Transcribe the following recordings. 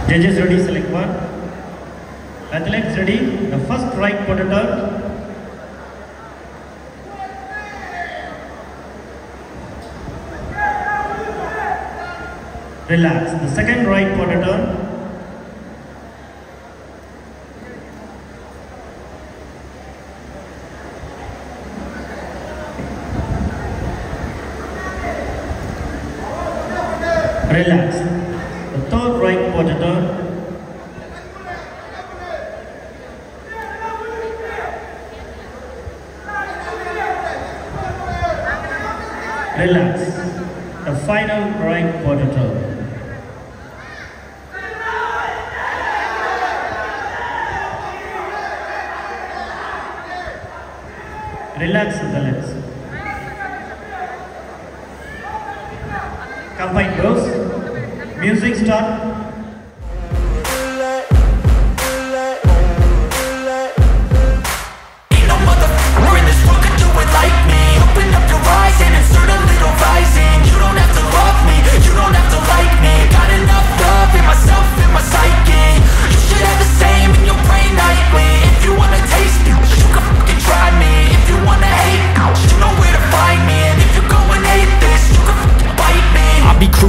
Judges ready, select one. Athletes ready, the first right quarter turn. Relax, the second right quarter turn. Relax, the third right quarter turn. Relax, the final right quarter turn. Relax the legs. Combine those. Music start.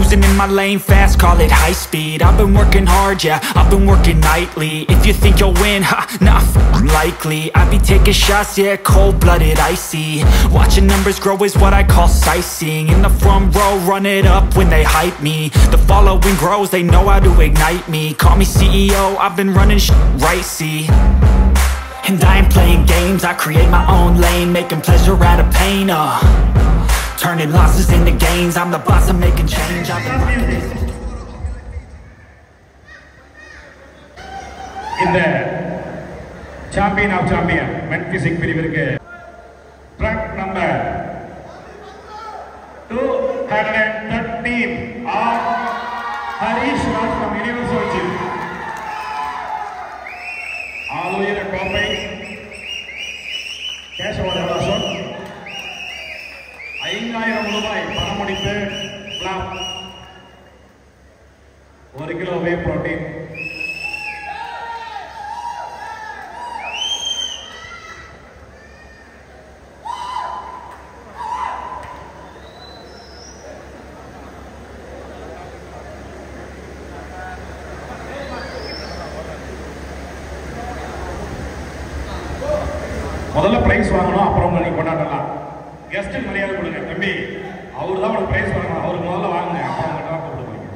In my lane fast, call it high speed. I've been working hard, yeah, I've been working nightly. If you think you'll win, ha, not likely. I be taking shots, yeah, cold-blooded, icy. Watching numbers grow is what I call sightseeing. In the front row, run it up when they hype me. The following grows, they know how to ignite me. Call me CEO, I've been running right, see. And I ain't playing games, I create my own lane, making pleasure out of pain, turning losses into gains. I'm the boss, I'm making change. I've been rocking this. இந்த champion of champion men physique பிரிவிற்கு track number 213 of Harish Raj from Universal Gym. ஆளுயர கோப்பை கேசவதாசன் 5000 ரூபாய் பணமளித்து பிளாப் 1 kilo whey protein முதல்ல prize வாங்கணும், அப்புறம் நீ கொண்டாடலாம். கெஸ்ட்டுக்கு மரியாதை கொடுங்க. தம்பி அவரு தான் உங்களுக்கு பிரைஸ் வாங்கணும், அவருக்கு முதல்ல வாங்குங்க, அப்புறம் மட்டும் கொடுப்பீங்க.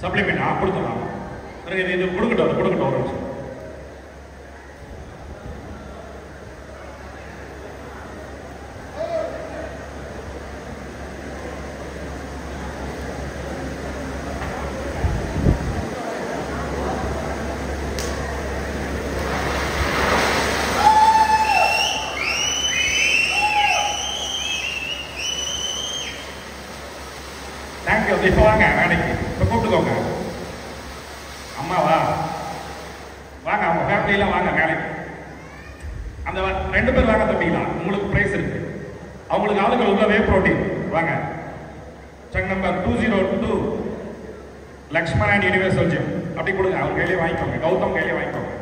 சப்ளிமெண்ட் கொடுத்துடலாம். இது கொடுக்கட்டும் ஒரு நிமிஷம். தேங்க்யூ. இப்போ வாங்க வேலைக்கு, இப்போ கூப்பிட்டுக்கோங்க. அம்மாவா வாங்க, அவங்க ஃபேமிலியெல்லாம் வாங்க வேலைக்கு. அந்த 2 பேர் வாங்க தம்பிங்களா, உங்களுக்கு ப்ரைஸ் இருக்கு. அவங்களுக்கு ஆளுகள் உள்ள வே புரோட்டீன் வாங்க. Check number 202 Lakshman and Universal Gym அப்படி கொடுங்க. அவர் கையிலே வாங்கிக்கோங்க, கௌதம் கையிலே வாங்கிக்கோங்க.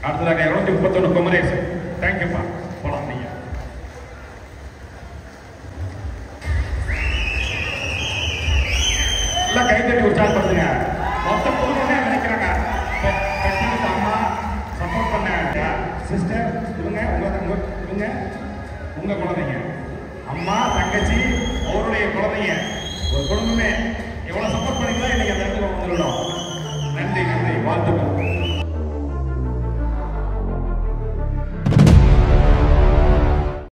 அடுத்ததாக 231 குமரேஷ். தேங்க்யூப்பா, போலாம் நீங்க. எல்லாம் கைத்தட்டி உற்சாகப்படுத்துங்க. மொத்த குடும்பமே நினைக்கிறாங்க. அம்மா சப்போர்ட் பண்ண சிஸ்டர் இவங்க உங்க குழந்தைங்க, அம்மா தங்கச்சி அவருடைய குழந்தைங்க, ஒரு குடும்பமே எவ்வளவு சப்போர்ட் பண்ணிக்கலாம் இன்னைக்கு அந்த இடத்துல வந்துடணும்.